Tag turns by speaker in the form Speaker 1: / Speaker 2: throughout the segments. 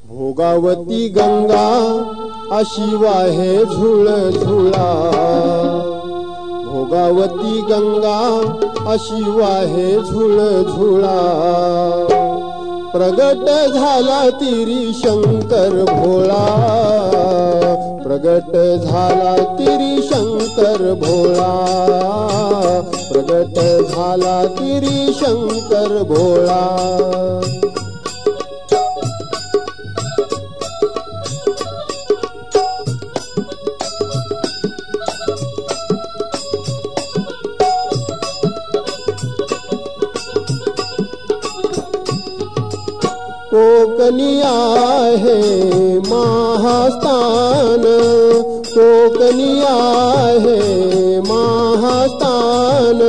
Speaker 1: भोगावती गंगा अशी वाहे झुळ झुळा, भोगावती गंगा अशी वाहे झुळ झुळा, प्रगट झाला तिरी शंकर भोळा, प्रगट झाला तिरी शंकर भोळा, प्रगट झाला तिरी शंकर भोळा। कोकणी आहे महास्थान, कोकणी आहे महास्थान,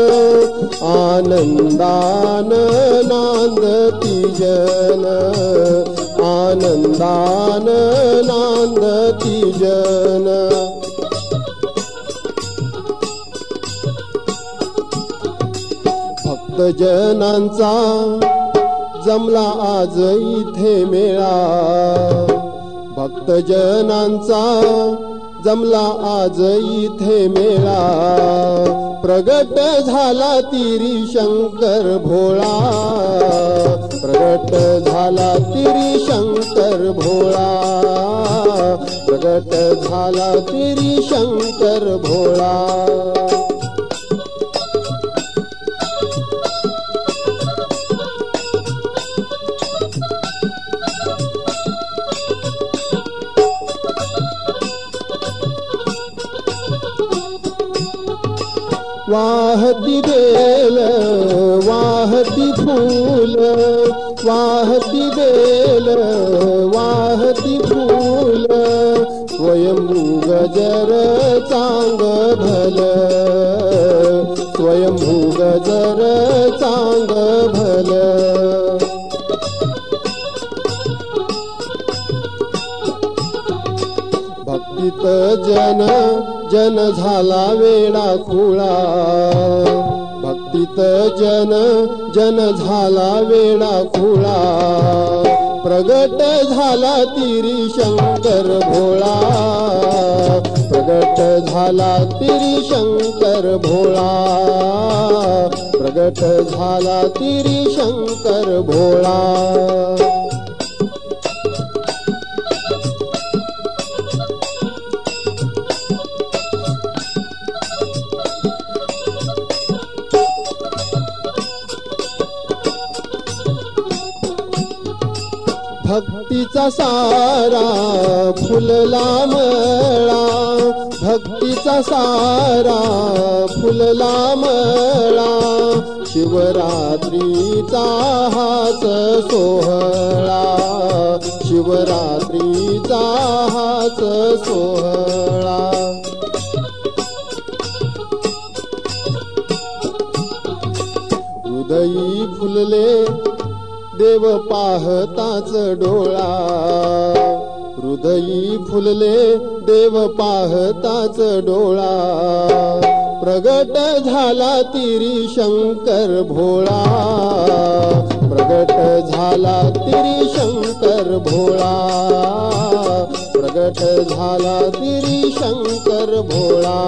Speaker 1: आनंदान नांदती जन, आनंदान नांदती जन। भक्तजनांचा जमला आज इथे मेळा, भक्तजनांचा जमला आज इथे मेळा, प्रगट झाला तिरी शंकर भोळा, प्रगट झाला तिरी शंकर भोळा, प्रगट झाला तिरी शंकर भोळा। वाहती बेल वाहती फूल, वाहती बेल वाहती फूल, स्वयंभू गजर चांग भल, स्वयंभू गजर चांग भल। भक्तीत जन जन झाला वेडा खुळा, भक्तीत जन जन झाला वेडा खुळा, प्रगट झाला तिरी शंकर भोळा, प्रगट झाला तिरी शंकर भोळा, प्रगट झाला तिरी शंकर भोळा। भक्तीचा सारा फुलला मळा, भक्तीचा सारा फुलला मळा, शिवरात्रीचा हाच सोहळा, शिवरात्रीचा हाच सोहळा। हृदयी फुलले देव पाहताच डोळा, हृदयी फुलले देव पाहताच डोळा, प्रगट झाला तिरी शंकर भोळा, प्रगट झाला तिरी शंकर भोळा, प्रगट झाला तिरी शंकर भोळा।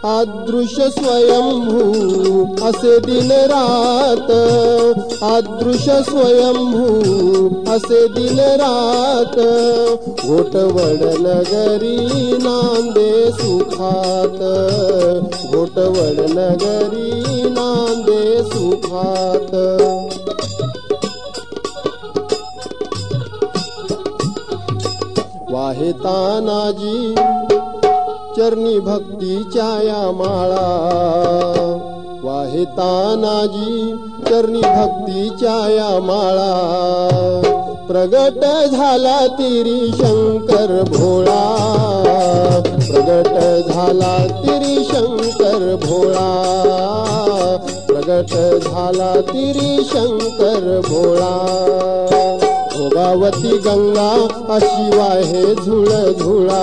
Speaker 1: अदृश्य स्वयंभू असे दिन रात, अदृश्य स्वयंभू असे दिन रात, घोटवड नगरी नांदे सुखात, घोटवड नगरी नांदे सुखात। वाहे तानाजी चरणी भक्तीच्या या माळा वाहे तानाजी चरणी भक्तीच्या या माळा प्रगट झाला तिरी शंकर भोळा प्रगट झाला तिरी शंकर भोळा प्रगट झाला तिरी शंकर भोळा भोगावती गंगा अशी वाहे झुळ झुळा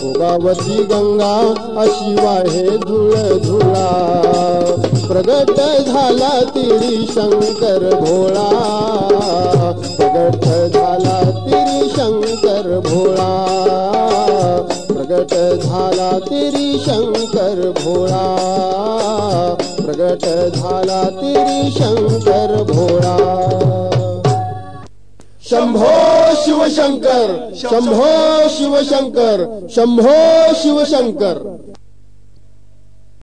Speaker 1: भोगावती गंगा अशी वाहे झुळ झुळा प्रगट झाला तिरी शंकर भोळा प्रगट झाला तिरी शंकर भोळा प्रगट झाला तिरी शंकर भोळा प्रगट झाला तिरी शंकर भोळा शंभो शिवशंकर शंभो शिवशंकर शंभो शिवशंकर।